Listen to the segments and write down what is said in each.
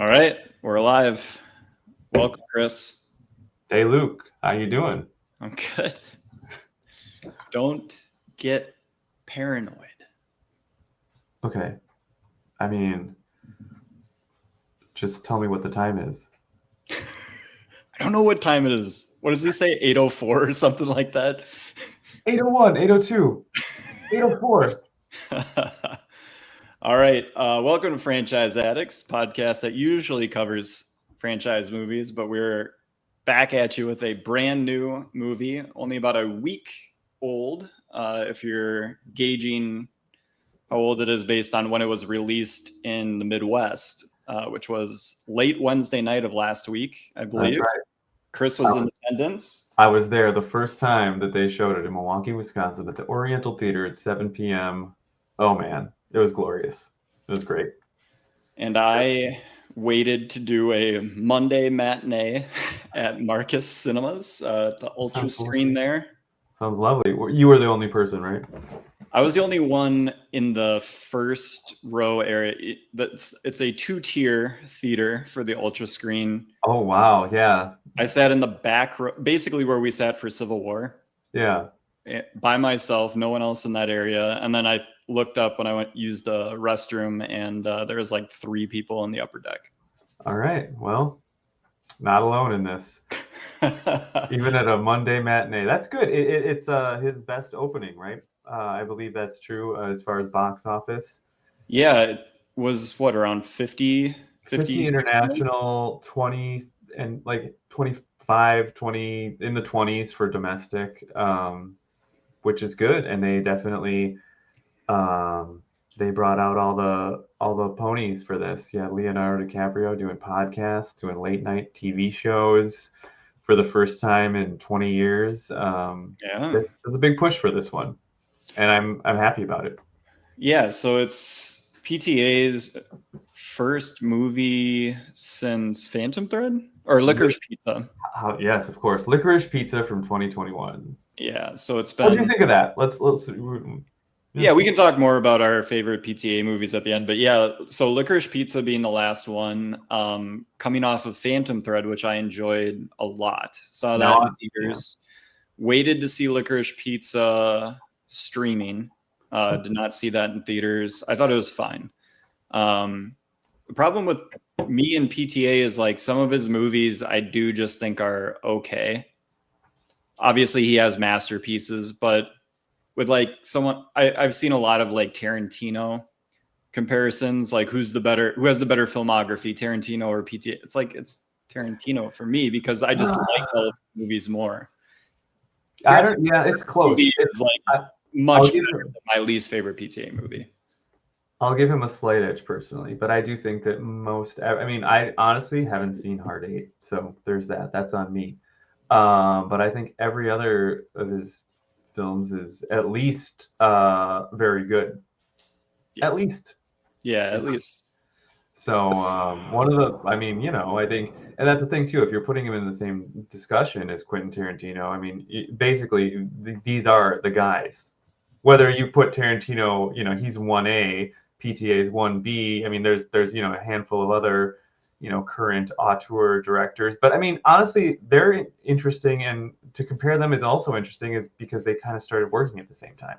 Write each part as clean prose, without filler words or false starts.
All right, we're alive. Welcome, Chris. Hey Luke, how you doing? I'm good. Don't get paranoid. Okay. I mean, just tell me what the time is. I don't know what time it is. What does he say? 8:04 or something like that? 8:01, 8:02, 8:04. All right. Welcome to Franchise Addicts, podcast that usually covers franchise movies, but we're back at you with a brand new movie, only about a week old. If you're gauging how old it is based on when it was released in the Midwest, which was late Wednesday night of last week, I believe. That's right. Chris was in attendance. I was there the first time that they showed it in Milwaukee, Wisconsin at the Oriental Theater at 7 p.m. Oh man, it was glorious. It was great. And I waited to do a Monday matinee at Marcus Cinemas, the Ultra screen there. Sounds lovely. You were the only person, right? I was the only one in the first row area. It's a 2-tier theater for the Ultra screen. Oh wow, yeah. I sat in the back row, basically where we sat for Civil War. Yeah. By myself, no one else in that area. And then I looked up when I used the restroom, and there was like 3 people in the upper deck. All right. Well, not alone in this. Even at a Monday matinee. That's good. It's his best opening, right? I believe that's true as far as box office. Yeah, it was around 50 international, 20 and like 25, 20 in the 20s for domestic, which is good. And they definitely they brought out all the ponies for this. Yeah, Leonardo DiCaprio doing podcasts, doing late night TV shows for the first time in 20 years. There's a big push for this one, and I'm happy about it. Yeah, so it's PTA's first movie since Phantom Thread or Licorice Pizza. Yes, of course, Licorice Pizza from 2021. Yeah, so it's been. What do you think of that? Let's. Yeah, we can talk more about our favorite PTA movies at the end, but yeah, so Licorice Pizza being the last one, coming off of Phantom Thread, which I enjoyed a lot. Saw that in theaters. Yeah. Waited to see Licorice Pizza streaming. Did not see that in theaters. I thought it was fine. The problem with me and PTA is like some of his movies I do just think are okay. Obviously, he has masterpieces, but with like someone, I've seen a lot of like Tarantino comparisons, like who has the better filmography, Tarantino or PTA? It's like it's Tarantino for me because I just like all movies more. It's close. It's like much better than my least favorite PTA movie. I'll give him a slight edge personally, but I do think that I honestly haven't seen Hard 8, so there's that. That's on me. But I think every other of his films is at least very good. Yeah. At least. Yeah, at least. So one of the, I think, and that's the thing too, if you're putting him in the same discussion as Quentin Tarantino, basically these are the guys. Whether you put Tarantino, he's 1A, PTA is 1B. There's a handful of other, current auteur directors. But honestly, they're interesting, and to compare them is also interesting, is because they kind of started working at the same time.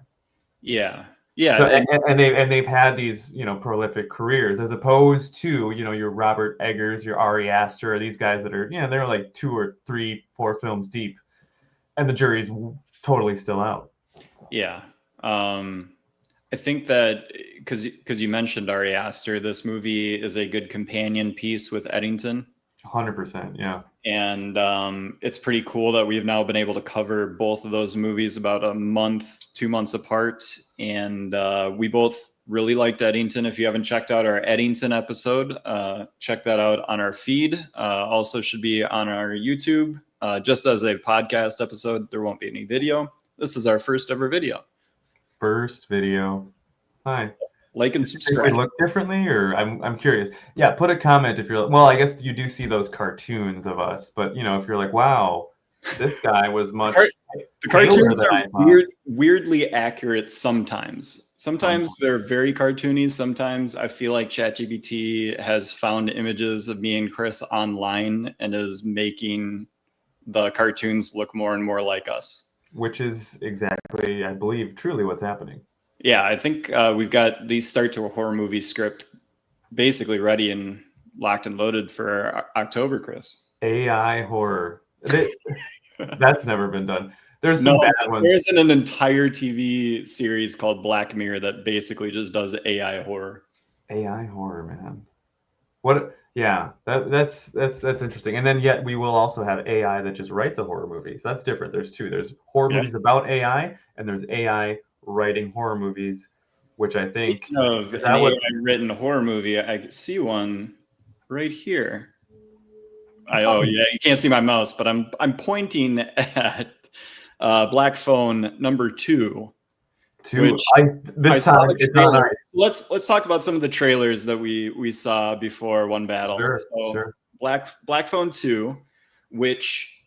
Yeah. Yeah. So, and they've had these, prolific careers, as opposed to, your Robert Eggers, your Ari Aster, these guys that are, they're like 2 or 3, 4 films deep, and the jury's totally still out. Yeah. I think that because you mentioned Ari Aster, this movie is a good companion piece with Eddington. 100%, yeah. And it's pretty cool that we've now been able to cover both of those movies about a month, 2 months apart. And we both really liked Eddington. If you haven't checked out our Eddington episode, check that out on our feed. Also should be on our YouTube. Just as a podcast episode, there won't be any video. This is our first ever video. First video. Hi. Like and subscribe. Do we look differently, or I'm curious. Yeah, put a comment if you're like, well, I guess you do see those cartoons of us, but if you're like, wow, this guy was much. The cartoons are weirdly accurate sometimes. Sometimes they're very cartoony. Sometimes I feel like ChatGPT has found images of me and Chris online and is making the cartoons look more and more like us. Which is exactly, I believe, truly what's happening. Yeah, I think we've got the Start to a Horror Movie script basically ready and locked and loaded for October, Chris. AI horror. That's never been done. There's some No, bad ones. there's an entire TV series called Black Mirror that basically just does AI horror. AI horror, man. What? Yeah, that's interesting. And then yet we will also have AI that just writes a horror movie. So that's different. There's two. There's horror movies about AI, and there's AI writing horror movies, which I think Speaking of an AI-written horror movie, I see one right here. Oh yeah, you can't see my mouse, but I'm pointing at Black Phone number 2. Which this time it's on ice. Let's talk about some of the trailers that we saw before One Battle. Sure. Black Phone 2, which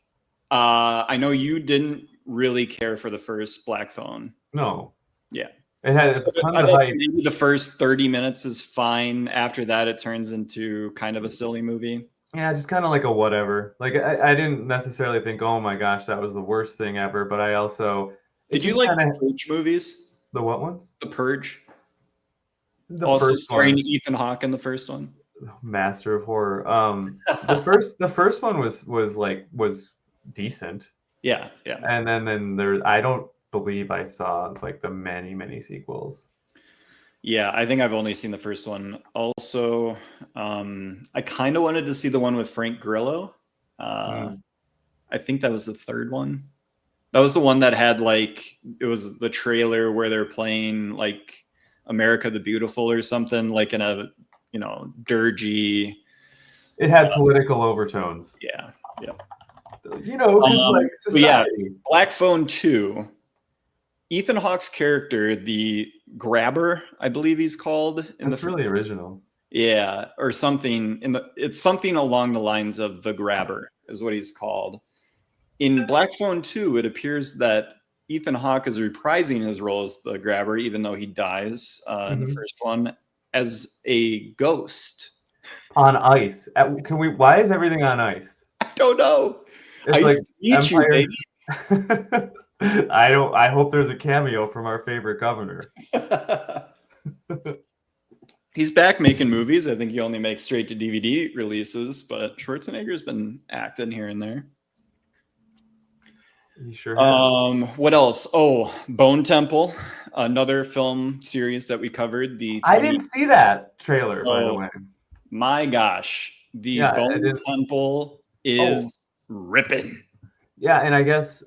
I know you didn't really care for the first Black Phone. No. Yeah. It had a ton of hype. Maybe the first 30 minutes is fine. After that, it turns into kind of a silly movie. Yeah, just kind of like a whatever. Like I didn't necessarily think, oh my gosh, that was the worst thing ever. But I also did you like the Purge movies? The what ones? The Purge. The also starring Ethan Hawke in the first one. Master of horror. The first one was decent. Yeah. And then there, I don't believe I saw like the many sequels. Yeah, I think I've only seen the first one. Also, I kind of wanted to see the one with Frank Grillo. I think that was the third one. That was the one that had like, it was the trailer where they're playing like America the Beautiful or something, like in a, dirgy. It had political overtones. Yeah. Like society. Yeah, Black Phone 2. Ethan Hawke's character, the Grabber, I believe he's called. That's really original. Yeah, or something. It's something along the lines of the Grabber is what he's called. In Black Phone 2, it appears that Ethan Hawke is reprising his role as the Grabber, even though he dies in the first one, as a ghost. On ice. Why is everything on ice? I don't know. It's like Empire. I hope there's a cameo from our favorite governor. He's back making movies. I think he only makes straight to DVD releases, but Schwarzenegger's been acting here and there. He sure has. What else? Oh, Bone Temple, another film series that we covered. I didn't see that trailer, by the way. My gosh, the Bone Temple is ripping. Yeah, and I guess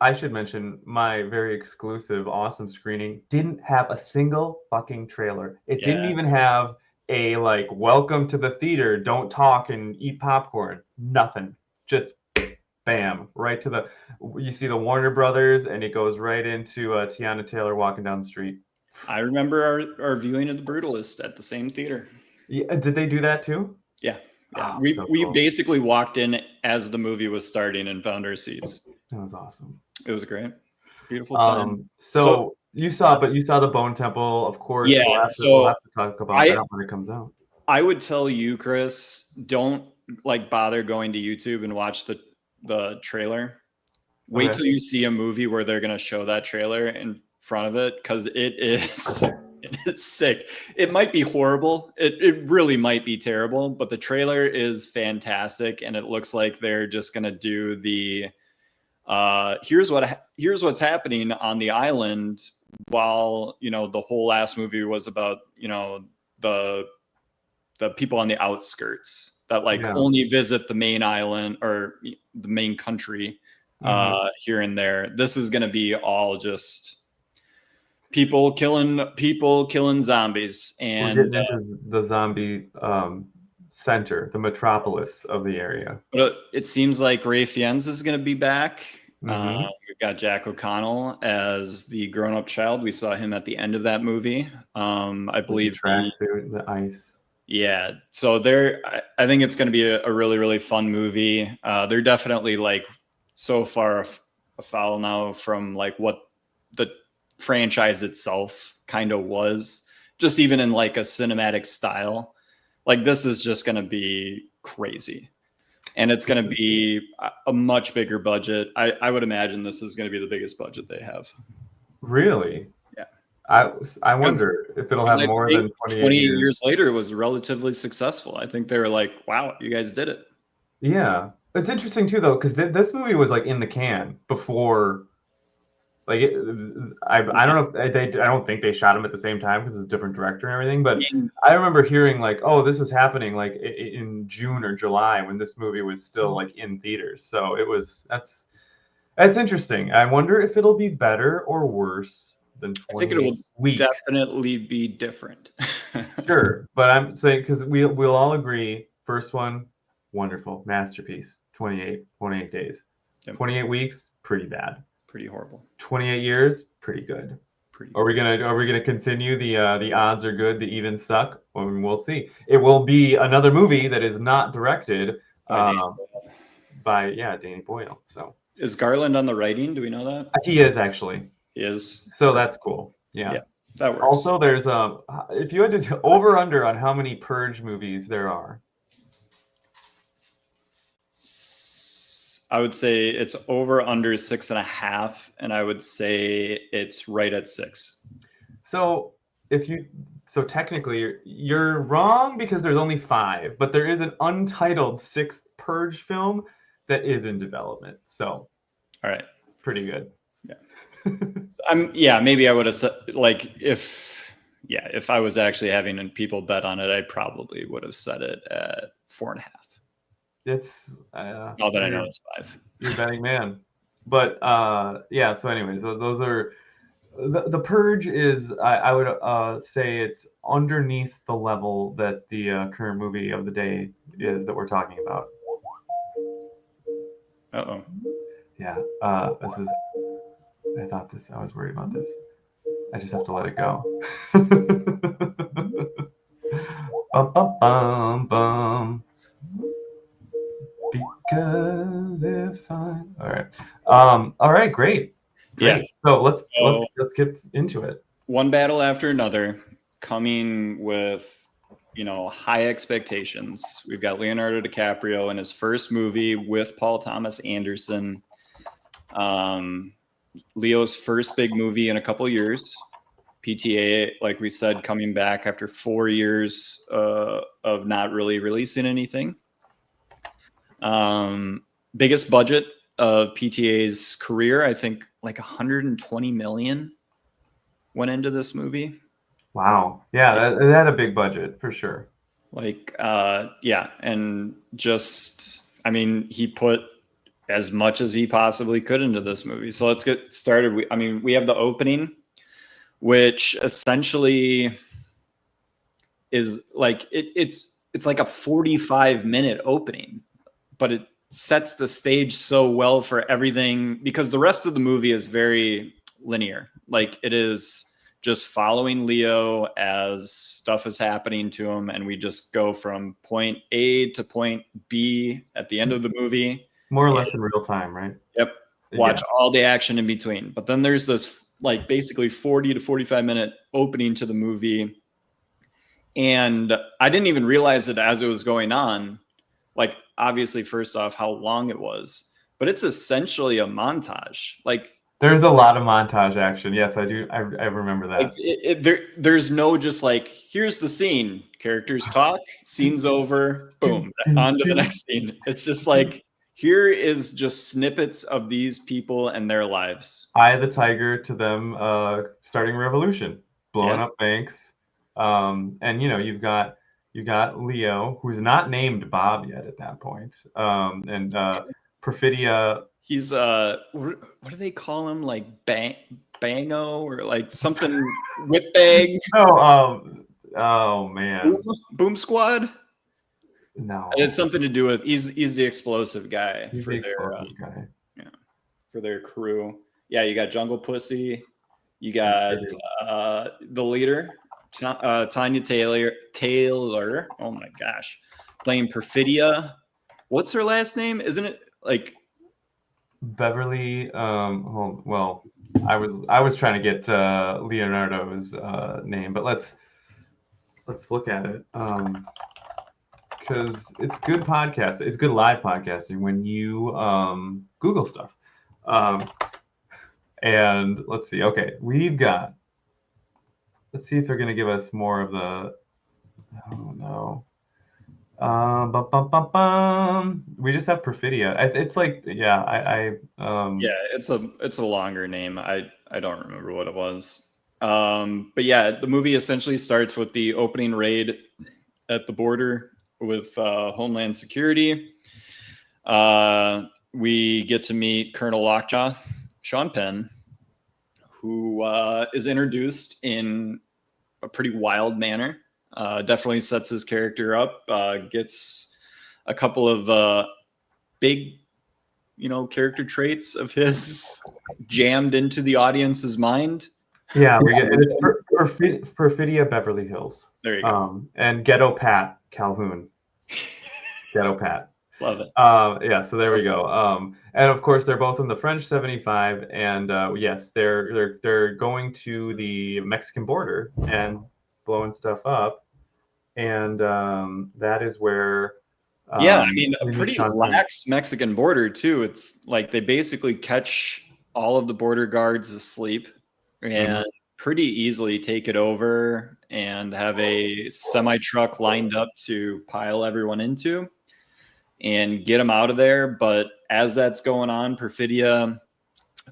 I should mention my very exclusive, awesome screening didn't have a single fucking trailer. It didn't even have a like, welcome to the theater, don't talk and eat popcorn. Nothing. Just bam, right to you see the Warner Brothers, and it goes right into Teyana Taylor walking down the street. I remember our viewing of The Brutalist at the same theater. Yeah, did they do that too? Yeah. We basically walked in as the movie was starting and found our seats. That was awesome. It was great. Beautiful time. So you saw the Bone Temple, of course. Yeah. We'll have to talk about that when it comes out. I would tell you, Chris, don't bother going to YouTube and watch the trailer. Wait till you see a movie where they're going to show that trailer in front of it, because it is sick. It might be horrible. It really might be terrible, but the trailer is fantastic, and it looks like they're just going to do the here's what's happening on the island, while the whole last movie was about the people on the outskirts that only visit the main island or the main country here and there. This is going to be all just people killing zombies, and we're getting into the zombie center, the metropolis of the area. But it seems like Ray Fiennes is going to be back. We've got Jack O'Connell as the grown-up child. We saw him at the end of that movie. I believe the ice. Yeah, so I think it's going to be a really, really fun movie. They're definitely so far afoul now from what the franchise itself kind of was, just even in like a cinematic style. Like this is just going to be crazy. And it's going to be a much bigger budget. I would imagine this is going to be the biggest budget they have. Really? Yeah. I wonder if it'll have more than 28 years later. It was relatively successful. I think they were like, wow, you guys did it. Yeah. It's interesting too, though, because this movie was like in the can before. Like, I don't know if I don't think they shot him at the same time because it's a different director and everything. But I remember hearing like, oh, this is happening like in June or July when this movie was still like in theaters. So that's interesting. I wonder if it'll be better or worse than 28 I think it will weeks. definitely be different. Sure, but I'm saying because we'll all agree, first one, wonderful, masterpiece. 28 days. Yep. 28 weeks, pretty bad. Pretty horrible. 28 years, pretty good. Are we gonna continue the odds are good, the evens suck? Well, we'll see. It will be another movie that is not directed by Danny Boyle. So is Garland on the writing? Do we know that? He is actually. He is. So that's cool. Yeah, that works. Also, there's if you had to over under on how many Purge movies there are. I would say it's over under 6.5, and I would say it's right at 6. So technically you're wrong because there's only 5, but there is an untitled 6th Purge film that is in development. So, all right, pretty good. Yeah. Maybe I would have said like if I was actually having people bet on it, I probably would have set it at 4.5. It's now that I know it's 5. You're a betting man. But so anyways, those are the Purge is I would say it's underneath the level that the current movie of the day is that we're talking about. Uh-oh. Yeah, this is I was worried about this. I just have to let it go. Bum, bum, bum, bum. Because if I all right, great. Yeah. So let's get into it. One battle after another, coming with high expectations. We've got Leonardo DiCaprio in his first movie with Paul Thomas Anderson. Leo's first big movie in a couple years. PTA, like we said, coming back after 4 years of not really releasing anything. Biggest budget of PTA's career, I think like 120 million went into this movie. Wow. Yeah, it had a big budget for sure. Like, and just, I mean, he put as much as he possibly could into this movie. So let's get started. We have the opening, which essentially is like, it's like a 45-minute opening, but it sets the stage so well for everything because the rest of the movie is very linear. Like it is just following Leo as stuff is happening to him. And we just go from point A to point B at the end of the movie. More or less in real time, right? Yep. Watch all the action in between. But then there's this like basically 40 to 45-minute opening to the movie. And I didn't even realize it as it was going on. Like, obviously, first off, how long it was, but it's essentially a montage. Like, there's a lot of montage action. Yes, I do. I remember that. Like there's no just like, here's the scene, characters talk, scene's over, boom, on to the next scene. It's just like, here is just snippets of these people and their lives. Eye of the Tiger to them starting a revolution, blowing up banks, and you've got Leo, who's not named Bob yet at that point, and Perfidia. He's what do they call him? Like Bango or like something whipbag? Oh man, Boom Squad. No, it has something to do with he's the explosive guy for their crew. Yeah, you got Jungle Pussy, you got the leader. Teyana Taylor. Oh my gosh, playing Perfidia. What's her last name? Isn't it like Beverly? I was trying to get Leonardo's name, but let's look at it. Because it's good podcast. It's good live podcasting when you Google stuff. And let's see. Okay, we've got. Let's see if they're going to give us more of the. Oh no. Bum, bum, bum, bum. We just have Perfidia. It's like yeah. Yeah, it's a longer name. I don't remember what it was. But yeah, the movie essentially starts with the opening raid at the border with Homeland Security. We get to meet Colonel Lockjaw, Sean Penn, who is introduced in a pretty wild manner. Definitely sets his character up, gets a couple of big, character traits of his jammed into the audience's mind. Yeah, we get it's Perfidia Beverly Hills. There you go. And Ghetto Pat Calhoun. Ghetto Pat. Love it. Yeah, so there we go. And of course, they're both in the French 75, and yes, they're going to the Mexican border and blowing stuff up, and that is where. Yeah, I mean, a pretty lax Mexican border too. It's like they basically catch all of the border guards asleep and pretty easily take it over and have a semi truck lined up to pile everyone into and get them out of there. But as that's going on, Perfidia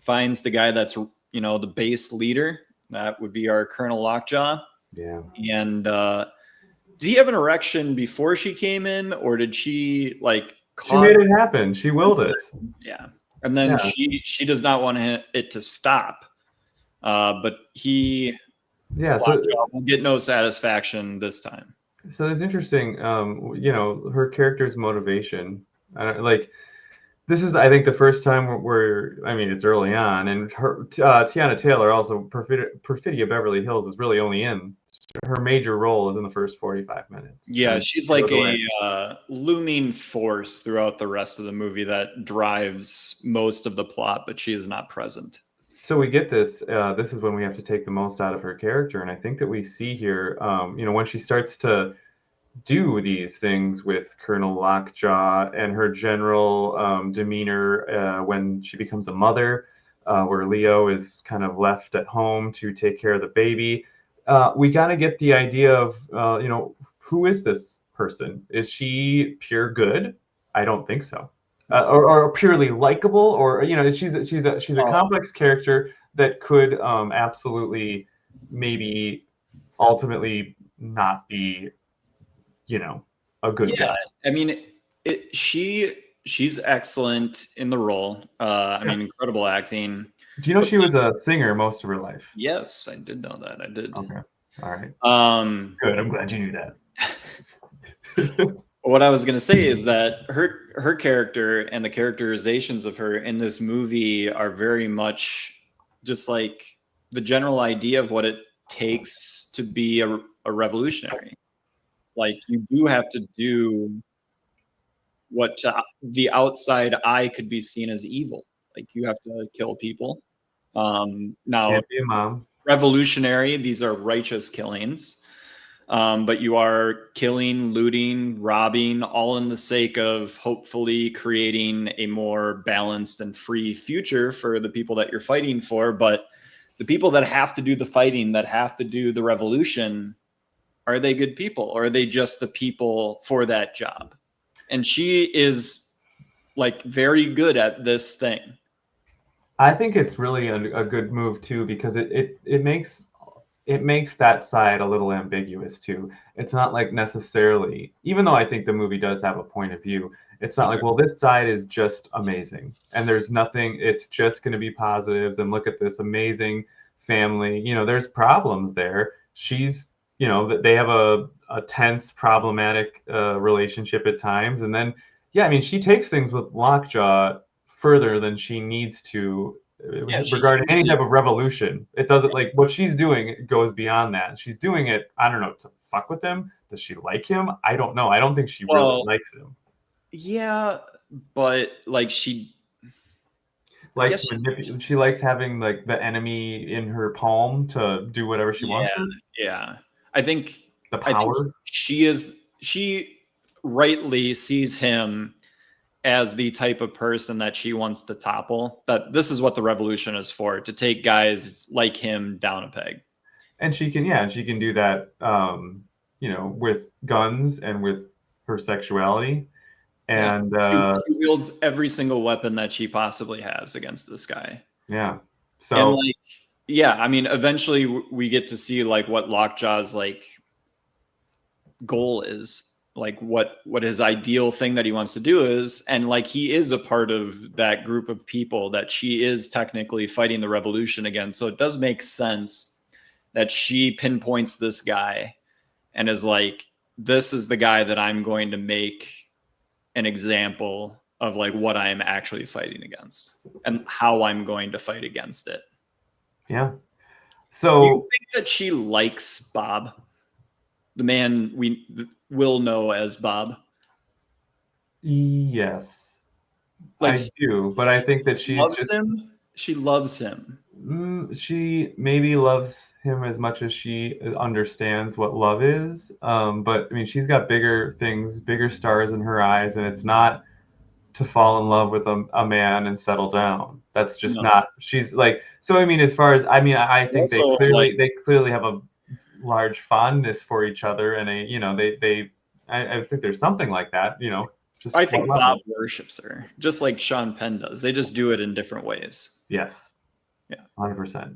finds the guy that's, the base leader. That would be our Colonel Lockjaw. Yeah. And did he have an erection before she came in, or did she She made it happen. She willed it. Yeah. And then she does not want it to stop. But he will get no satisfaction this time. So it's interesting, her character's motivation. This is, I think, the first time it's early on, and her Teyana Taylor, also Perfidia Beverly Hills, is really only in her major role is in the first 45 minutes. Yeah, and she's like a looming force throughout the rest of the movie that drives most of the plot, but she is not present. So we get this. This is when we have to take the most out of her character, and I think that we see here, when she starts to do these things with Colonel Lockjaw and her general demeanor when she becomes a mother, where Leo is kind of left at home to take care of the baby. We got to get the idea of, who is this person? Is she pure good? I don't think so. Or purely likable, or she's a complex character that could absolutely maybe ultimately not be a good guy. I mean, she's excellent in the role. Incredible acting. Do you know she was a singer most of her life? Yes, I did know that. I did. Okay. All right. Good. I'm glad you knew that. What I was going to say is that her character and the characterizations of her in this movie are very much just like the general idea of what it takes to be a revolutionary. Like, you do have to do what to the outside eye could be seen as evil. Like, you have to kill people. Now, Can't be a mom. Revolutionary, these are righteous killings. But you are killing, looting, robbing, all in the sake of hopefully creating a more balanced and free future for the people that you're fighting for. But the people that have to do the fighting, that have to do the revolution, are they good people, or are they just the people for that job? And she is very good at this thing. I think it's really a good move too, because it makes that side a little ambiguous too. It's not like necessarily, even though I think the movie does have a point of view, it's not like, well, this side is just amazing and there's nothing, it's just going to be positives and look at this amazing family. There's problems there. She's, they have a tense, problematic relationship at times. And then, she takes things with Lockjaw further than she needs to regarding any type of revolution. It doesn't, like, what she's doing goes beyond that. She's doing it, I don't know, to fuck with him. Does she like him? I don't know. I don't think she really likes him. Yeah, but likes to manipulate. She likes having like the enemy in her palm to do whatever she wants to. Yeah. I think the power. She rightly sees him as the type of person that she wants to topple. That this is what the revolution is for, to take guys like him down a peg. And she can do that, with guns and with her sexuality. And she wields every single weapon that she possibly has against this guy. Yeah. So, and like, yeah, I mean, eventually we get to see like what Lockjaw's like goal is, like what his ideal thing that he wants to do is, and like he is a part of that group of people that she is technically fighting the revolution against. So it does make sense that she pinpoints this guy and is like, this is the guy that I'm going to make an example of like what I am actually fighting against and how I'm going to fight against it. Yeah. So do you think that she likes Bob, the man we will know as Bob? Yes, like, I do, but I think that she loves him. She loves him. She maybe loves him as much as she understands what love is. But I mean, she's got bigger things, bigger stars in her eyes, and it's not to fall in love with a man and settle down. That's just not. She's like, so I mean, as far as I think also, they clearly have a large fondness for each other, and I think there's something like that. I think Bob worships her, just like Sean Penn does. They just do it in different ways. Yes. Yeah. 100%.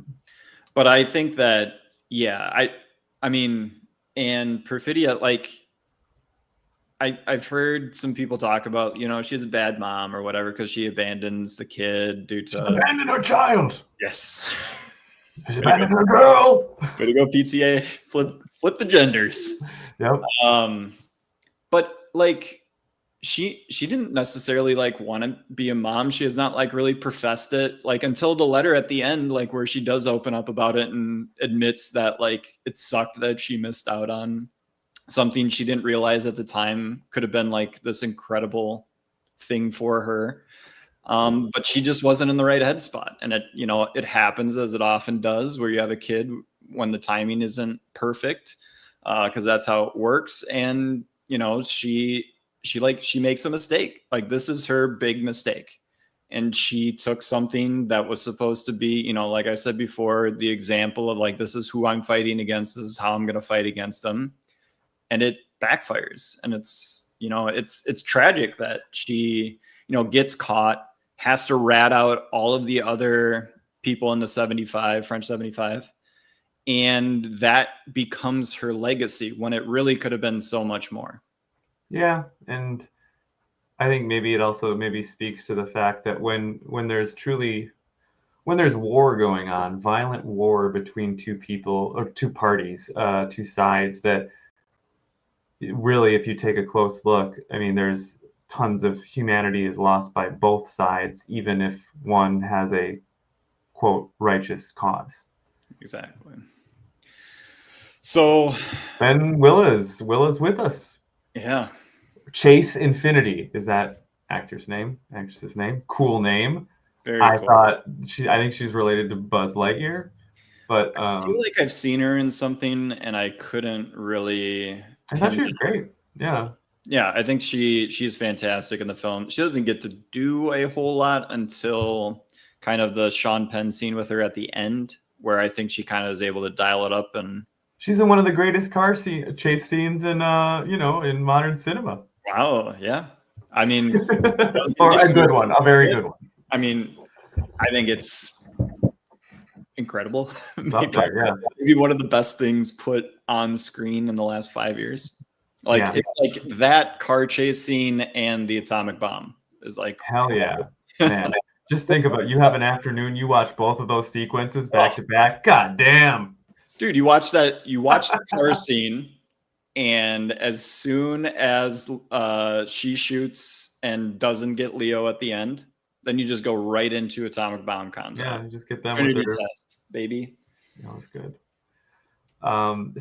But I think that, I mean, and Perfidia, like, I've heard some people talk about, she's a bad mom or whatever because she abandons the kid due to... She's abandoned her child. Yes. She's abandoned her girl. Way to go, PTA. Flip the genders. Yep. But, like... She didn't necessarily like want to be a mom. She has not like really professed it like until the letter at the end, like where she does open up about it and admits that like it sucked that she missed out on something she didn't realize at the time could have been like this incredible thing for her. But she just wasn't in the right head spot. And it happens, as it often does, where you have a kid when the timing isn't perfect, because that's how it works. And, she makes a mistake. Like, this is her big mistake. And she took something that was supposed to be, like I said before, the example of like, this is who I'm fighting against. This is how I'm going to fight against them. And it backfires. And it's tragic that she, gets caught, has to rat out all of the other people in the French 75. And that becomes her legacy when it really could have been so much more. Yeah, and I think maybe it also speaks to the fact that when there's war going on, violent war between two people or two parties, two sides, that really, if you take a close look, I mean, there's tons of humanity is lost by both sides, even if one has a quote righteous cause. Exactly. So Ben Willa's with us. Yeah. Chase Infinity is that actress's name. Cool name. Very cool. I think she's related to Buzz Lightyear, but I feel like I've seen her in something and I couldn't really. I thought she was great. Yeah. Yeah, I think she's fantastic in the film. She doesn't get to do a whole lot until kind of the Sean Penn scene with her at the end, where I think she kind of is able to dial it up. And she's in one of the greatest car chase scenes in in modern cinema. Wow. Yeah. I mean, or a good one, a very good one. I mean, I think it's incredible. Maybe one of the best things put on screen in the last 5 years. Like, it's like that car chase scene and the atomic bomb is like, hell yeah, man. Just think about it. You have an afternoon, you watch both of those sequences back to back. God damn. Dude, you watch the car scene, and as soon as she shoots and doesn't get Leo at the end, then you just go right into atomic bomb content. Yeah, you just get them Trinity test, baby. That was good.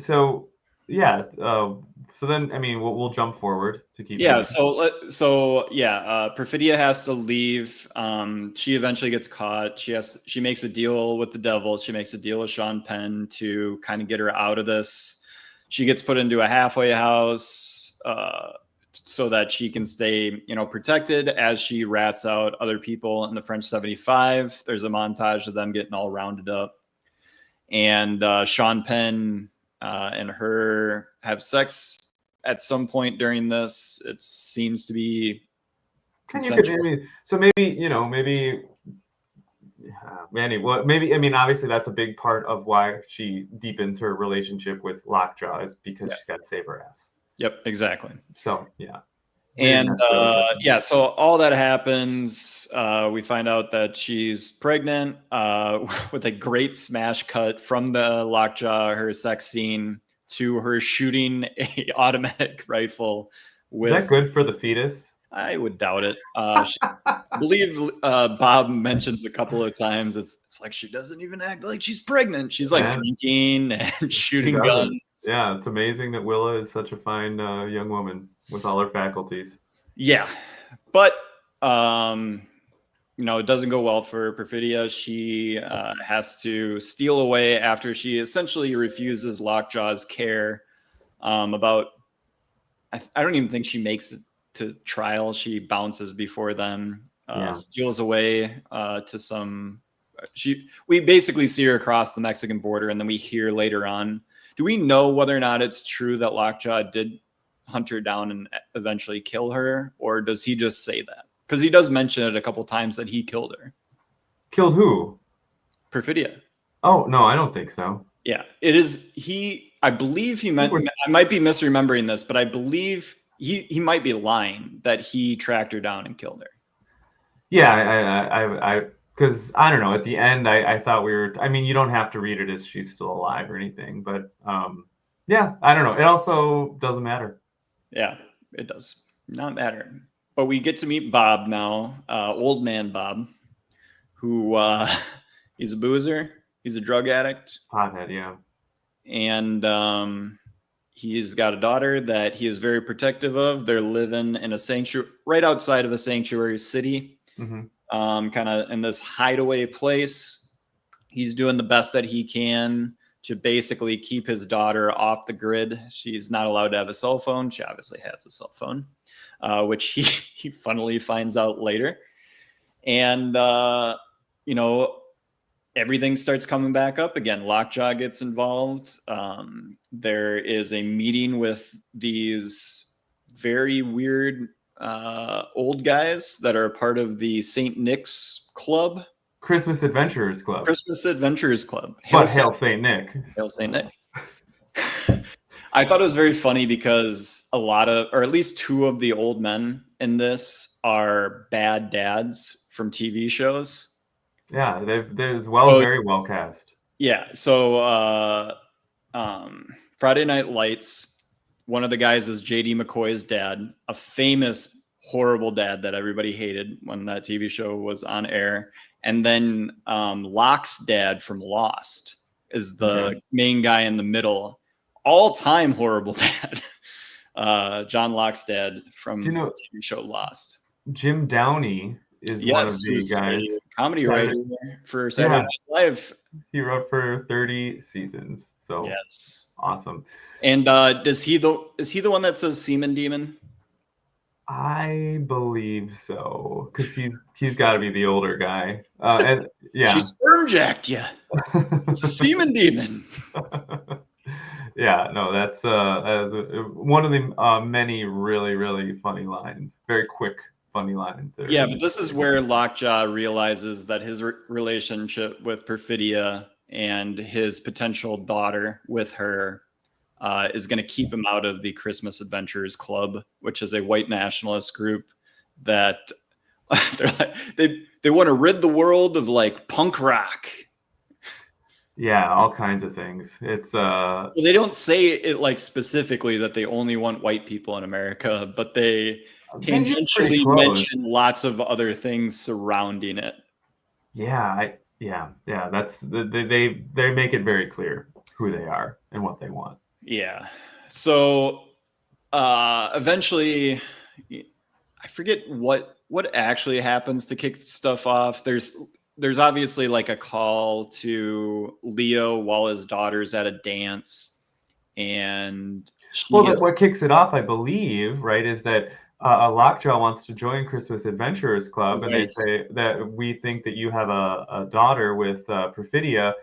So yeah. So then, I mean, we'll jump forward to keep. Yeah. Perfidia has to leave. She eventually gets caught. She makes a deal with the devil. She makes a deal with Sean Penn to kind of get her out of this. She gets put into a halfway house so that she can stay, protected as she rats out other people in the French 75. There's a montage of them getting all rounded up. And Sean Penn and her have sex at some point during this. It seems to be consensual. So maybe, maybe. Maybe, I mean, obviously that's a big part of why she deepens her relationship with Lockjaw is because she's got to save her ass. Yep, exactly. So, yeah. And so all that happens. We find out that she's pregnant with a great smash cut from the Lockjaw, her sex scene, to her shooting a automatic rifle. Is that good for the fetus? I would doubt it. I believe Bob mentions a couple of times. It's like she doesn't even act like she's pregnant. She's like drinking and shooting guns. Yeah, it's amazing that Willa is such a fine young woman with all her faculties. Yeah, but it doesn't go well for Perfidia. She has to steal away after she essentially refuses Lockjaw's care. I don't even think she makes it to trial. She bounces before them, steals away to some. We basically see her across the Mexican border, and then we hear later on. Do we know whether or not it's true that Lockjaw did hunt her down and eventually kill her, or does he just say that? Because he does mention it a couple times that he killed her. Killed who? Perfidia. Oh no, I don't think so. Yeah, it is. I believe he meant. I might be misremembering this, but I believe he might be lying that he tracked her down and killed her. Yeah, because I don't know. At the end, I thought we were. I mean, you don't have to read it as she's still alive or anything, but yeah, I don't know. It also doesn't matter. Yeah, it does not matter. But we get to meet Bob now, old man Bob, who he's a boozer. He's a drug addict. Pothead, yeah. And he's got a daughter that he is very protective of. They're living in a sanctuary, right outside of a sanctuary city, kind of in this hideaway place. He's doing the best that he can to basically keep his daughter off the grid. She's not allowed to have a cell phone. She obviously has a cell phone, which he funnily finds out later. And, everything starts coming back up again. Lockjaw gets involved. There is a meeting with these very weird old guys that are part of the St. Nick's Club. Christmas Adventurers Club. Hail St. Nick. Hail St. Nick. I thought it was very funny because or at least two of the old men in this are bad dads from TV shows. Yeah, very well cast. Yeah, so Friday Night Lights, one of the guys is J.D. McCoy's dad, a famous, horrible dad that everybody hated when that TV show was on air. And then Locke's dad from Lost is the main guy in the middle. All-time horrible dad. John Locke's dad from the TV show Lost. Jim Downey is one of the guys. Comedy writer for Saturday Night Live. He wrote for 30 seasons. So yes, awesome. And is he the one that says Semen Demon? I believe so, because he's got to be the older guy. And yeah, she sperm jacked you. It's a Semen Demon. Yeah, no, that's one of the many really, really funny lines. Very quick, funny lines there. Yeah, but this is where Lockjaw realizes that his relationship with Perfidia and his potential daughter with her is going to keep him out of the Christmas Adventurers Club, which is a white nationalist group that they want to rid the world of like punk rock. Yeah, all kinds of things. It's well, they don't say it like specifically that they only want white people in America, but they tangentially mention lots of other things surrounding it. Yeah, that's they make it very clear who they are and what they want. Yeah. So eventually, I forget what actually happens to kick stuff off. There's obviously like a call to Leo while his daughter's at a dance, and what kicks it off, I believe, right, is that Lockjaw wants to join Christmas Adventurers Club, and they say that we think that you have a daughter with Perfidia.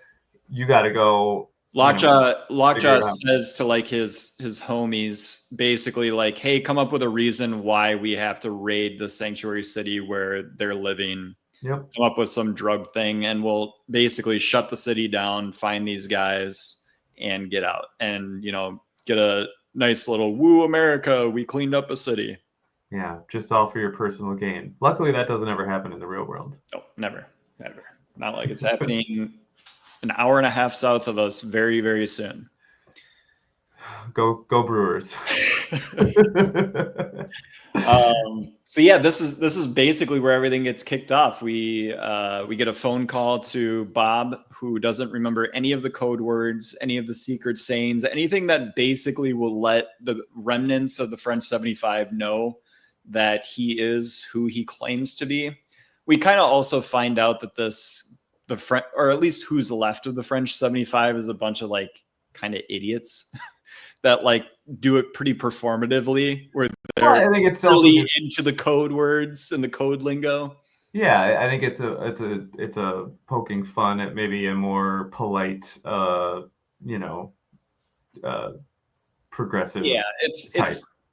You got to go. Lockjaw says to like his homies, basically like, hey, come up with a reason why we have to raid the sanctuary city where they're living. Yep. Come up with some drug thing, and we'll basically shut the city down, find these guys, and get out, and get a nice little woo America, we cleaned up a city. Yeah, just all for your personal gain. Luckily, that doesn't ever happen in the real world. No, never. Not like it's happening an hour and a half south of us very, very soon. Go Brewers. So yeah, this is basically where everything gets kicked off. We get a phone call to Bob, who doesn't remember any of the code words, any of the secret sayings, anything that basically will let the remnants of the French 75 know that he is who he claims to be. We kind of also find out that the French, or at least who's left of the French 75, is a bunch of like kind of idiots that like do it pretty performatively, where they're I think it's really into the code words and the code lingo. Yeah, I think it's a poking fun at maybe a more polite, progressive.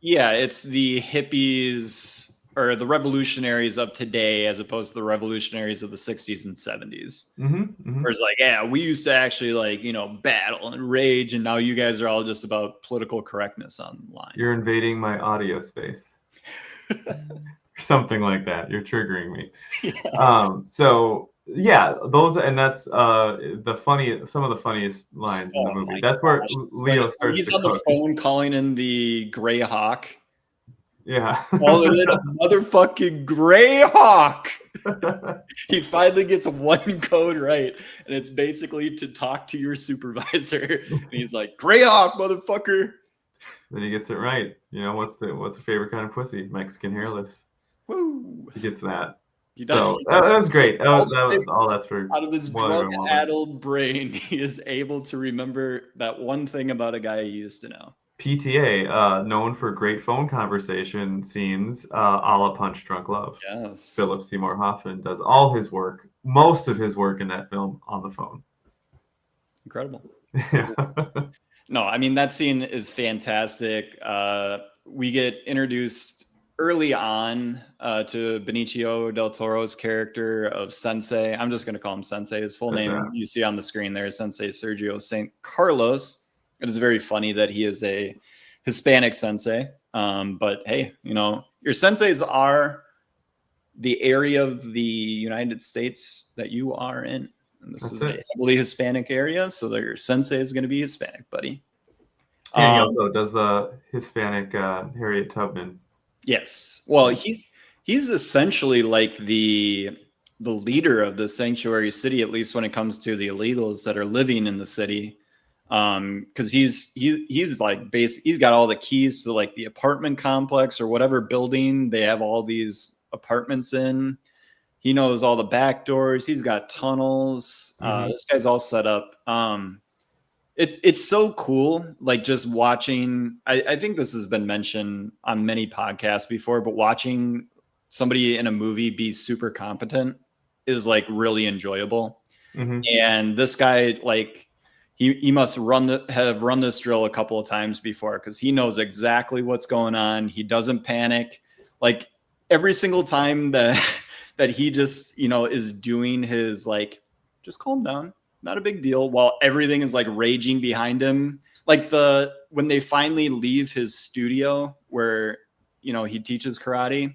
Yeah, it's the hippies or the revolutionaries of today as opposed to the revolutionaries of the 60s and 70s. Where it's like, yeah, we used to actually like, battle and rage, and now you guys are all just about political correctness online. You're invading my audio space. Something like that. You're triggering me. Yeah. So yeah, those, and that's some of the funniest lines in the movie. That's where Leo starts. He's on the phone calling in the Gray Hawk. Yeah. Calling it a motherfucking Gray Hawk. He finally gets one code right, and it's basically to talk to your supervisor. And he's like, Gray Hawk, motherfucker. Then he gets it right. What's the favorite kind of pussy? Mexican hairless. Woo. He gets that. So that was great. That was all that's for. Out of his drug-addled brain, he is able to remember that one thing about a guy he used to know. PTA, known for great phone conversation scenes, a la Punch Drunk Love. Yes. Philip Seymour Hoffman does all his work, most of his work in that film, on the phone. Incredible. Yeah. No, I mean, that scene is fantastic. We get introduced early on to Benicio del Toro's character of Sensei. I'm just going to call him Sensei. His full name you see on the screen there is Sensei Sergio St. Carlos. It is very funny that he is a Hispanic sensei. But hey, your senseis are the area of the United States that you are in. And this is a heavily Hispanic area, so your sensei is going to be Hispanic, buddy. And he also does the Hispanic Harriet Tubman. Yes. Well, he's essentially like the leader of the sanctuary city, at least when it comes to the illegals that are living in the city. Because he's like he's got all the keys to like the apartment complex or whatever building they have all these apartments in. He knows all the back doors. He's got tunnels. This guy's all set up. It's so cool. Like just watching, I think this has been mentioned on many podcasts before, but watching somebody in a movie be super competent is like really enjoyable. And this guy, like, he must have run this drill a couple of times before, because he knows exactly what's going on. He doesn't panic. Like every single time that he just, is doing his like, just calm down, not a big deal, while everything is like raging behind him. Like when they finally leave his studio where, he teaches karate,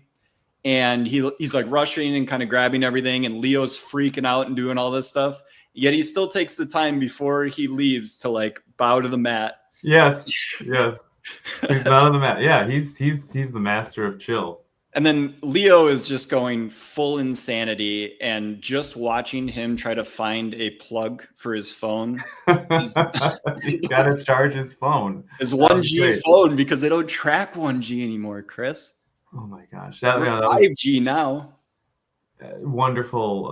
and he's like rushing and kind of grabbing everything, and Leo's freaking out and doing all this stuff. Yet he still takes the time before he leaves to like bow to the mat. Yes. He's not on the mat. Yeah, he's the master of chill. And then Leo is just going full insanity, and just watching him try to find a plug for his phone. He's got to charge his phone. His 1G phone, because they don't track 1G anymore, Chris. Oh my gosh. We're 5G now. Wonderful,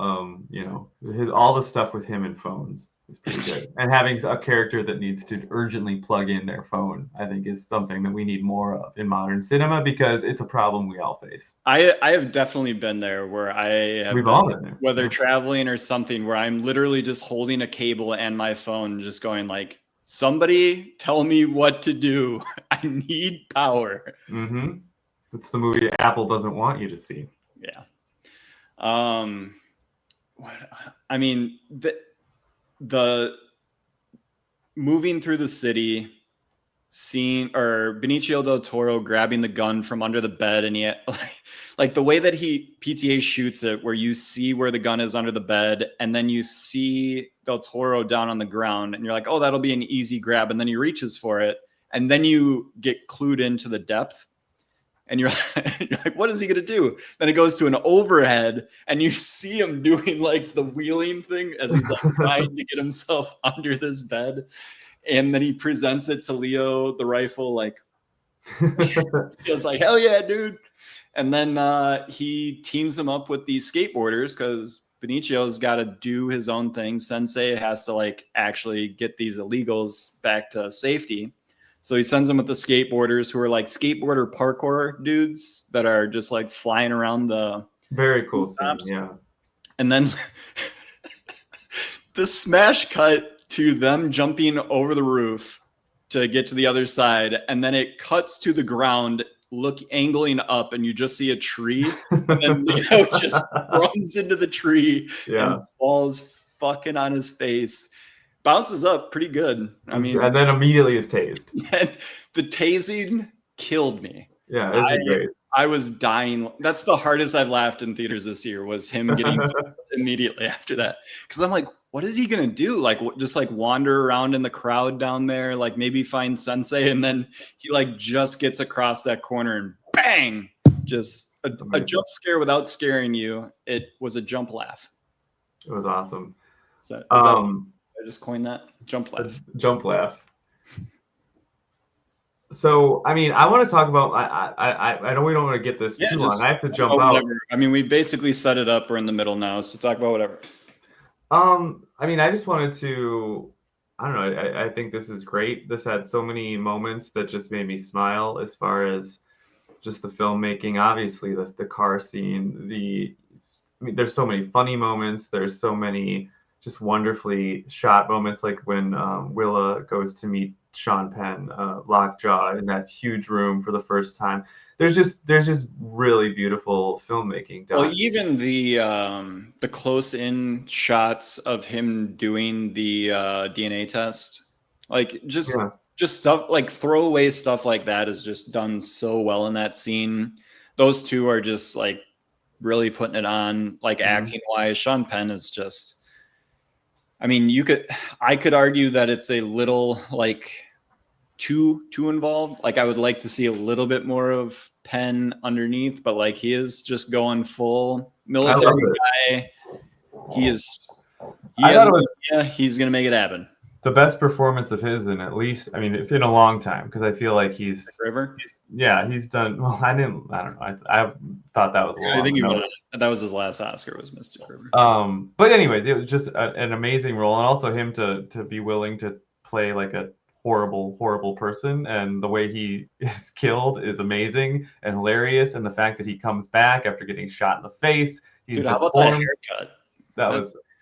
all the stuff with him and phones is pretty good. And having a character that needs to urgently plug in their phone, I think, is something that we need more of in modern cinema, because it's a problem we all face. I have definitely been there, where we've all been there, whether traveling or something, where I'm literally just holding a cable and my phone, just going like, somebody tell me what to do. I need power. Mm-hmm. It's the movie Apple doesn't want you to see. Yeah. The moving through the city, seeing, or Benicio del Toro grabbing the gun from under the bed, and he like the way that PTA shoots it, where you see where the gun is under the bed, and then you see del Toro down on the ground, and you're like, oh, that'll be an easy grab, and then he reaches for it, and then you get clued into the depth. And you're like, what is he going to do? Then it goes to an overhead, and you see him doing like the wheeling thing as he's like trying to get himself under this bed. And then he presents it to Leo, the rifle, like, he was like, hell yeah, dude. And then he teams him up with these skateboarders, because Benicio's got to do his own thing. Sensei has to like actually get these illegals back to safety. So he sends them with the skateboarders, who are like skateboarder parkour dudes that are just like flying around the very cool scene, yeah. And then the smash cut to them jumping over the roof to get to the other side, and then it cuts to the ground, angling up, and you just see a tree, and then Leo just runs into the tree and falls fucking on his face. Bounces up pretty good. I mean, and then immediately is tased. The tasing killed me. Yeah, it's great. I was dying. That's the hardest I've laughed in theaters this year, was him getting immediately after that. Because I'm like, what is he gonna do? Like, just like wander around in the crowd down there, like maybe find Sensei, and then he like just gets across that corner and bang, just a jump scare without scaring you. It was a jump laugh. It was awesome. So I just coined that, jump laugh. Jump laugh. So, I mean, I want to talk about. I know we don't want to get this too long. I have to jump out. I mean, we basically set it up. We're in the middle now, so talk about whatever. I mean, I just wanted to. I don't know. I think this is great. This had so many moments that just made me smile, as far as just the filmmaking. Obviously, the car scene. I mean, there's so many funny moments. There's so many just wonderfully shot moments, like when Willa goes to meet Sean Penn, Lockjaw, in that huge room for the first time. There's just really beautiful filmmaking done. Well, even the close-in shots of him doing the DNA test, like just stuff like throwaway stuff like that, is just done so well in that scene. Those two are just like really putting it on, like acting-wise. Sean Penn is just. I mean, I could argue that it's a little like too involved. Like, I would like to see a little bit more of Penn underneath, but like, he is just going full military guy. He's gonna make it happen. The best performance of his in, at least, I mean, in a long time, because I feel like he's done well. I don't know. I thought that was a long. I think that was his last Oscar, was Mystic River. But anyways, it was just an amazing role, and also him to be willing to play like a horrible person, and the way he is killed is amazing and hilarious, and the fact that he comes back after getting shot in the face. Dude, how about that haircut?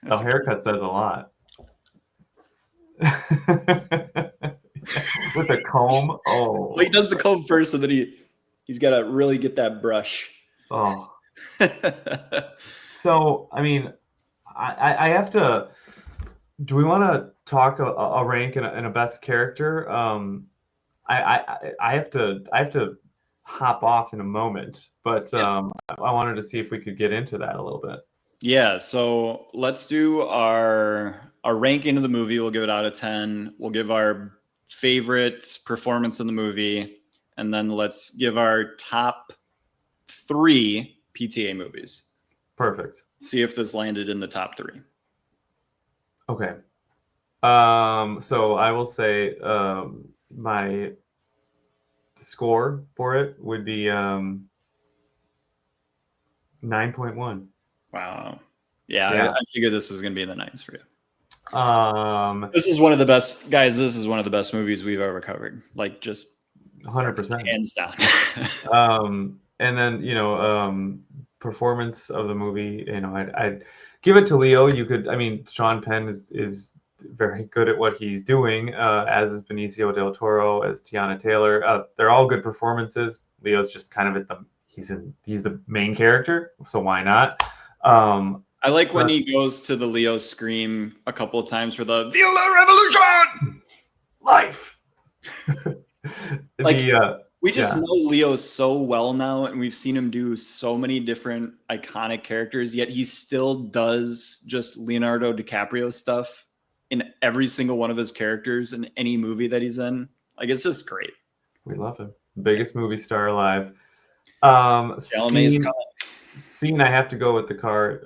The haircut says a lot. With a comb. Oh, well, he does the comb first, and then he's got to really get that brush. Oh. So, I mean, I have to. Do we want to talk a rank and a best character? I have to hop off in a moment, but I wanted to see if we could get into that a little bit. Yeah, so let's do our ranking of the movie. We'll give it out of 10. We'll give our favorite performance in the movie, and then let's give our top 3 PTA movies. Perfect. See if this landed in the top 3. Okay. So I will say my score for it would be 9.1. Wow. Yeah, Yeah. I figured this was going to be in the 9s for you. Um, This is one of the best, guys. This is one of the best movies we've ever covered. Like, just 100%. hands down. And then, performance of the movie, I'd give it to Leo. Sean Penn is very good at what he's doing, as is Benicio del Toro, as Teyana Taylor. They're all good performances. Leo's just kind of he's the main character, so why not? I like when he goes to the Leo scream a couple of times for the Viola Revolution! Life! We just know Leo so well now, and we've seen him do so many different iconic characters, yet he still does just Leonardo DiCaprio stuff in every single one of his characters in any movie that he's in. Like, it's just great. We love him. Biggest movie star alive. Scene I have to go with the car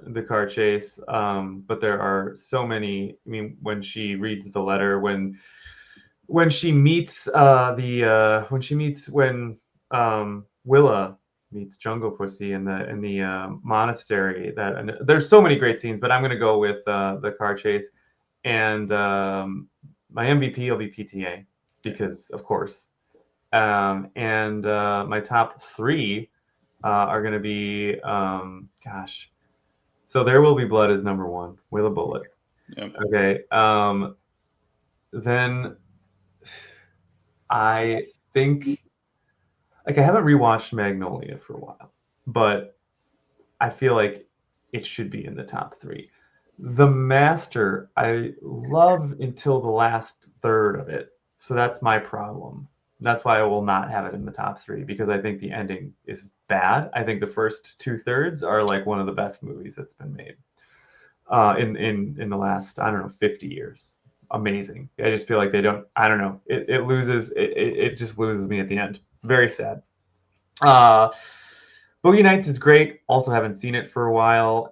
chase, but there are so many. I mean, when she reads the letter, when she meets when Willa meets Jungle Pussy in the monastery. And there's so many great scenes, but I'm gonna go with the car chase, and my MVP will be PTA because of course, and my top 3 are gonna be so There Will Be Blood is number 1 with a bullet. Yep. Okay. Then I think, I haven't rewatched Magnolia for a while, but I feel like it should be in the top 3. The Master, I love until the last third of it, so that's my problem. That's why I will not have it in the top 3, because I think the ending is bad. I think the first 2/3 are like one of the best movies that's been made in the last, 50 years. Amazing. I just feel like they don't. I don't know. It loses. It just loses me at the end. Very sad. Boogie Nights is great. Also haven't seen it for a while,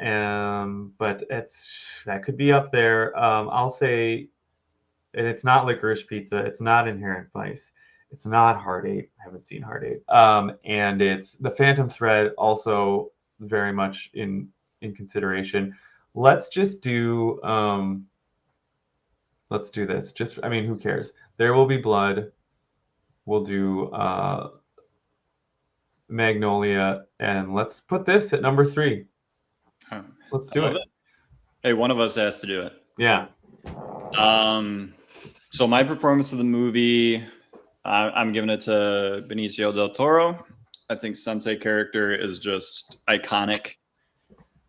but that could be up there. I'll say, and it's not Licorice Pizza. It's not Inherent Vice. It's not Hard Eight. I haven't seen Hard Eight. And it's The Phantom Thread, also very much in consideration. Let's just do. Let's do this. Who cares? There Will Be Blood. We'll do Magnolia, and let's put this at number 3. Let's do it. Hey, one of us has to do it. Yeah. So my performance of the movie, I'm giving it to Benicio del Toro. I think Sensei character is just iconic.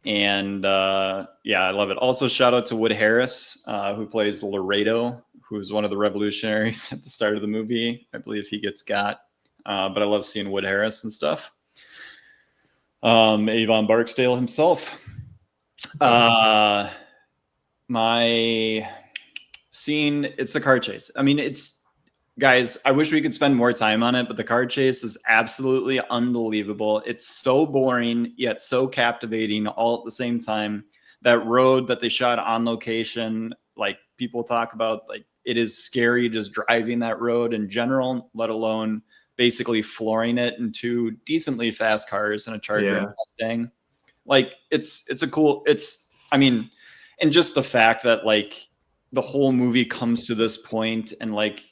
And I love it. Also, shout out to Wood Harris, who plays Laredo, who's one of the revolutionaries at the start of the movie. I believe he gets got. But I love seeing Wood Harris and stuff. Avon Barksdale himself. My scene, it's the car chase. Guys, I wish we could spend more time on it, but the car chase is absolutely unbelievable. It's so boring, yet so captivating all at the same time. That road that they shot on location, like people talk about, like it is scary just driving that road in general, let alone basically flooring it in 2 decently fast cars and a Charger and Mustang. Like and just the fact that like the whole movie comes to this point, and like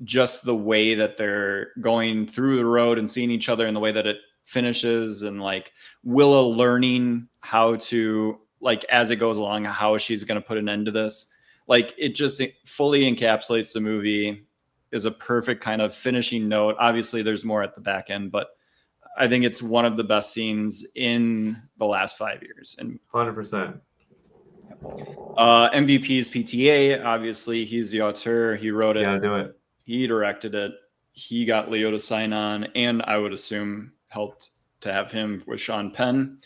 just the way that they're going through the road and seeing each other, and the way that it finishes, and like Willa learning how to, like, as it goes along, how she's going to put an end to this. Like it fully encapsulates the movie, is a perfect kind of finishing note. Obviously there's more at the back end, but I think it's one of the best scenes in the last 5 years. And 100%. MVP is PTA. Obviously he's the auteur. He wrote it. Yeah, do it. He directed it. He got Leo to sign on, and I would assume helped to have him with Sean Penn,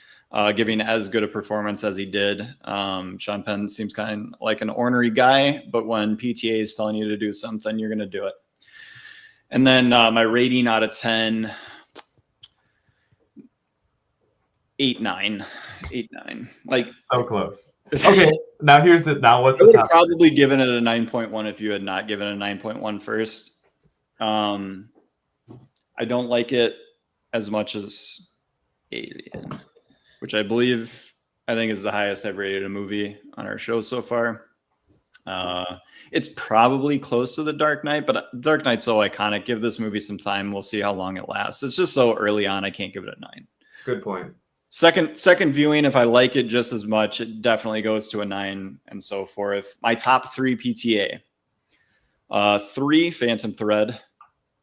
giving as good a performance as he did. Sean Penn seems kind of like an ornery guy, but when PTA is telling you to do something, you're going to do it. And then my rating out of 10, 8.9. Like, so close. Okay, now what's I the would have top? probably given it a 9.1 if you had not given a 9.1 first. I don't like it as much as Alien, which I think is the highest I've rated a movie on our show so far. It's probably close to The Dark Knight, but Dark Knight's so iconic. Give this movie some time. We'll see how long it lasts. It's just so early on. I can't give it a 9. Good point. Second viewing, if I like it just as much, it definitely goes to a 9 and so forth. My top 3 PTA. 3, Phantom Thread.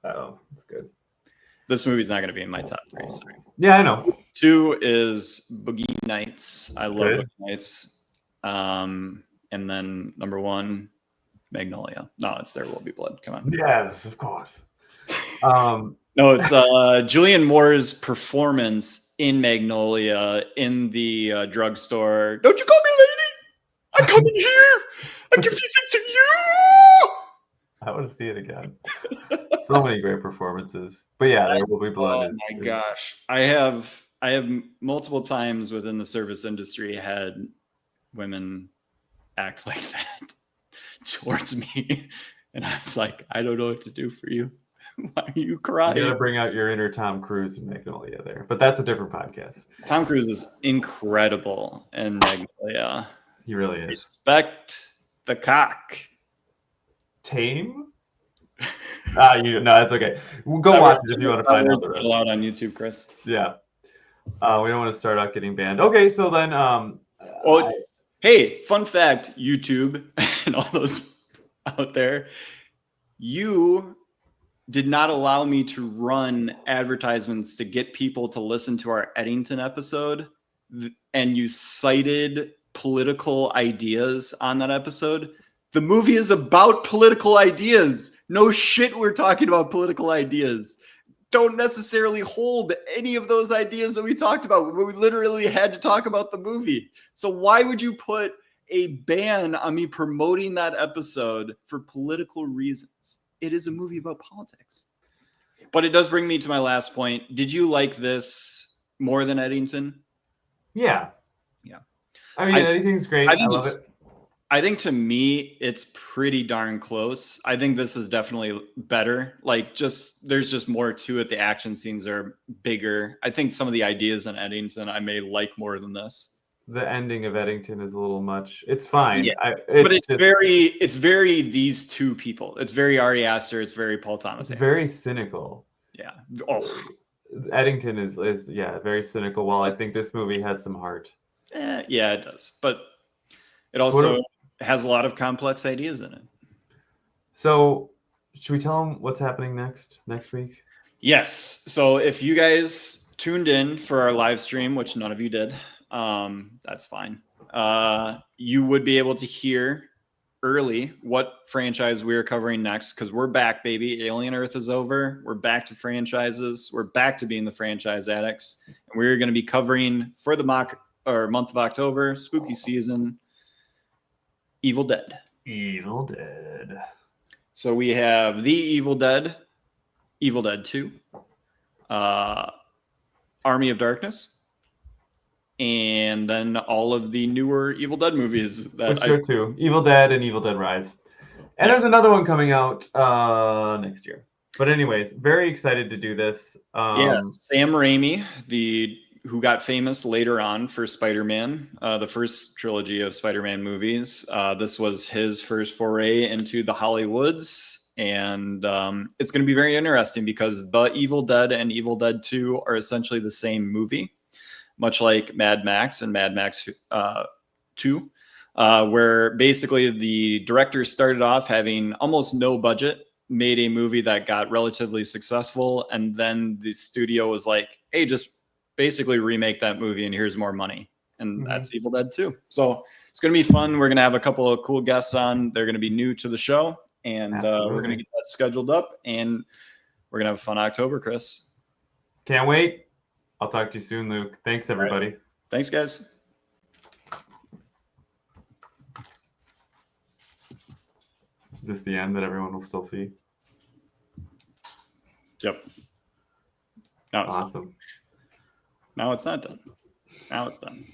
Oh, that's good. This movie's not going to be in my top 3. Sorry. Yeah, I know. 2 is Boogie Nights. I love Good. Boogie Nights. And then number 1, Magnolia. No, it's There Will Be Blood. Come on. Yes, of course. No, it's Julianne Moore's performance in Magnolia in the drugstore. Don't you call me lady? I come in here. I give these things to you. I want to see it again. So many great performances. But yeah, There Will Be Blood. Oh my gosh. I have multiple times within the service industry had women act like that towards me. And I was like, I don't know what to do for you. Why are you crying? You gotta bring out your inner Tom Cruise and Magnolia there. But that's a different podcast. Tom Cruise is incredible in Magnolia. He really is. Respect the cock. Tame? No, that's okay. We'll go watch it if you want to find out the rest. Allowed on YouTube, Chris. Yeah. We don't want to start out getting banned. Okay, so then hey, fun fact, YouTube and all those out there, you did not allow me to run advertisements to get people to listen to our Eddington episode, and you cited political ideas on that episode. The movie is about political ideas. No shit, we're talking about political ideas. Don't necessarily hold any of those ideas that we talked about. We literally had to talk about the movie. So why would you put a ban on me promoting that episode for political reasons? It is a movie about politics. But it does bring me to my last point. Did you like this more than Eddington? Yeah. Yeah. I mean, Eddington's great. I love it. I think to me, it's pretty darn close. I think this is definitely better. Like, there's just more to it. The action scenes are bigger. I think some of the ideas in Eddington I may like more than this. The ending of Eddington is a little much. It's fine. Yeah, but it's very these two people. It's very Ari Aster. It's very Paul Thomas. It's very cynical. Yeah. Oh. Eddington is very cynical. While I think this movie has some heart. Yeah, it does. But it also has a lot of complex ideas in it. So, should we tell them what's happening next week? Yes. So if you guys tuned in for our live stream, which none of you did, that's fine. You would be able to hear early what franchise we're covering next, because we're back, baby. Alien Earth is over. We're back to franchises. We're back to being the franchise addicts. And we're going to be covering for the month of October, spooky season, Evil Dead. Evil Dead. So we have The Evil Dead, Evil Dead 2, Army of Darkness, and then all of the newer Evil Dead movies. Too. Evil Dead and Evil Dead Rise. And there's another one coming out next year. But anyways, very excited to do this. Sam Raimi, who got famous later on for Spider-Man, the first trilogy of Spider-Man movies. This was his first foray into the Hollywoods. And it's going to be very interesting because The Evil Dead and Evil Dead 2 are essentially the same movie, much like Mad Max and Mad Max 2, where basically the director started off having almost no budget, made a movie that got relatively successful, and then the studio was like, hey, just basically remake that movie and here's more money. And that's Evil Dead 2. So it's going to be fun. We're going to have a couple of cool guests on. They're going to be new to the show, and we're going to get that scheduled up, and we're going to have a fun October, Chris. Can't wait. I'll talk to you soon, Luke. Thanks, everybody. Right. Thanks, guys. Is this the end that everyone will still see? Yep. No, awesome. No, it's not done. Now it's done.